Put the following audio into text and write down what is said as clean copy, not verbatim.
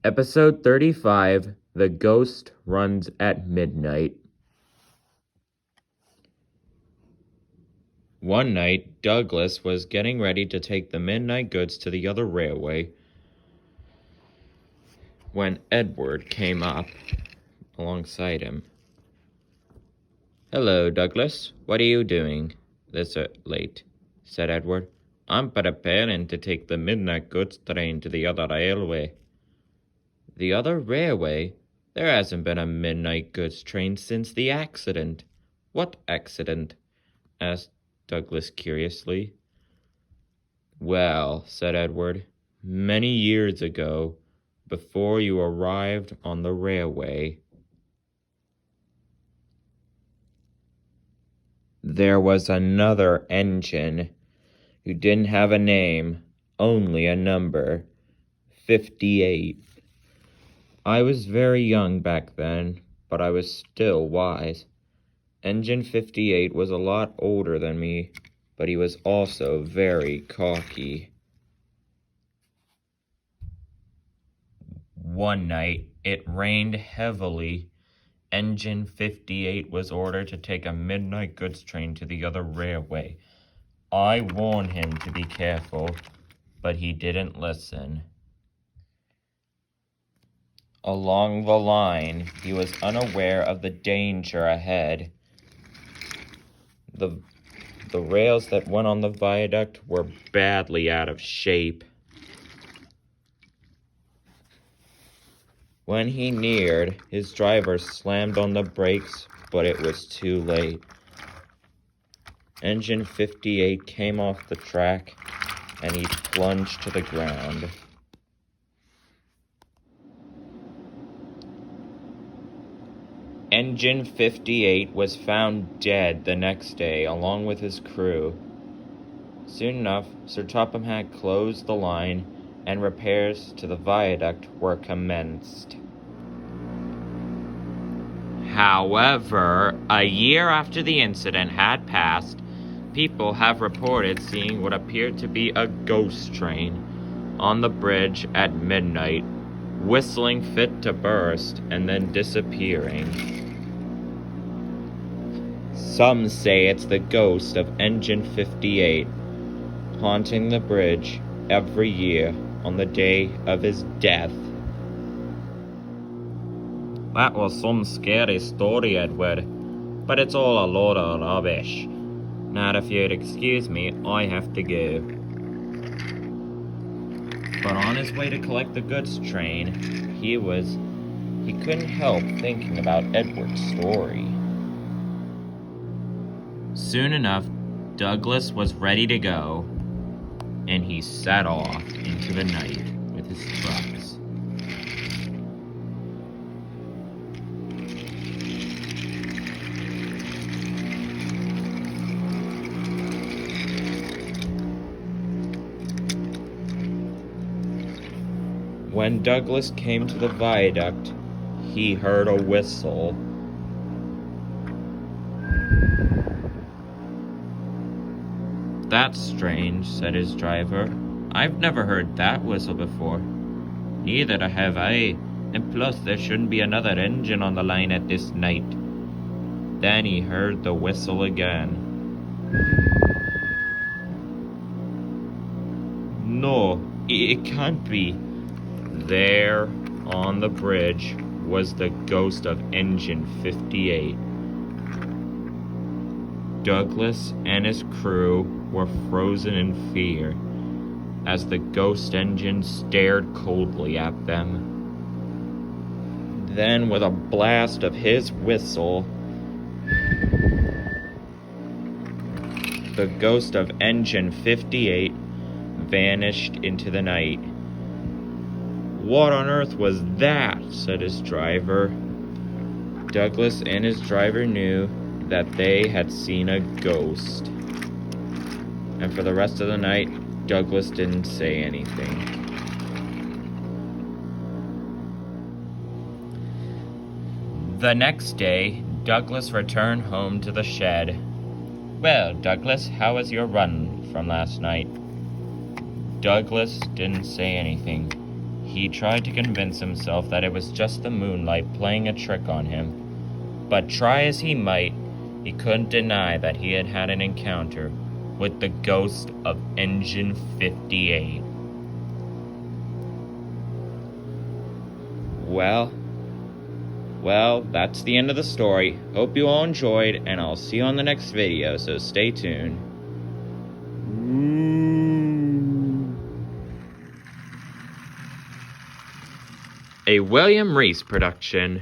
Episode 35, The Ghost Runs at Midnight. One night, Douglas was getting ready to take the midnight goods to the other railway when Edward came up alongside him. "Hello, Douglas. What are you doing this late?" said Edward. "I'm preparing to take the midnight goods train to the other railway." "The other railway? There hasn't been a midnight goods train since the accident." "What accident?" asked Douglas curiously. "Well," said Edward, "many years ago, before you arrived on the railway, there was another engine who didn't have a name, only a number, 58. I was very young back then, but I was still wise. Engine 58 was a lot older than me, but he was also very cocky. One night, it rained heavily. Engine 58 was ordered to take a midnight goods train to the other railway. I warned him to be careful, but he didn't listen. Along the line, he was unaware of the danger ahead. The rails that went on the viaduct were badly out of shape. When he neared, his driver slammed on the brakes, but it was too late. Engine 58 came off the track, and he plunged to the ground. Engine 58 was found dead the next day, along with his crew. Soon enough, Sir Topham Hatt closed the line, and repairs to the viaduct were commenced. However, a year after the incident had passed, people have reported seeing what appeared to be a ghost train on the bridge at midnight, whistling fit to burst and then disappearing. Some say it's the ghost of Engine 58, haunting the bridge every year on the day of his death. That was some scary story, Edward, but it's all a load of rubbish. Now, if you'd excuse me, I have to go. But on his way to collect the goods train, he couldn't help thinking about Edward's story. Soon enough, Douglas was ready to go, and he set off into the night with his trucks. When Douglas came to the viaduct, he heard a whistle. "That's strange," said his driver. "I've never heard that whistle before." "Neither have I, and plus there shouldn't be another engine on the line at this night." Then he heard the whistle again. "No, it can't be." There, on the bridge, was the ghost of Engine 58. Douglas and his crew were frozen in fear as the ghost engine stared coldly at them. Then, with a blast of his whistle, the ghost of Engine 58 vanished into the night. "What on earth was that?" said his driver. Douglas and his driver knew that they had seen a ghost. And for the rest of the night, Douglas didn't say anything. The next day, Douglas returned home to the shed. "Well, Douglas, how was your run from last night?" Douglas didn't say anything. He tried to convince himself that it was just the moonlight playing a trick on him. But try as he might, he couldn't deny that he had had an encounter with the ghost of Engine 58. Well, that's the end of the story. Hope you all enjoyed, and I'll see you on the next video, so stay tuned. A William Reese production.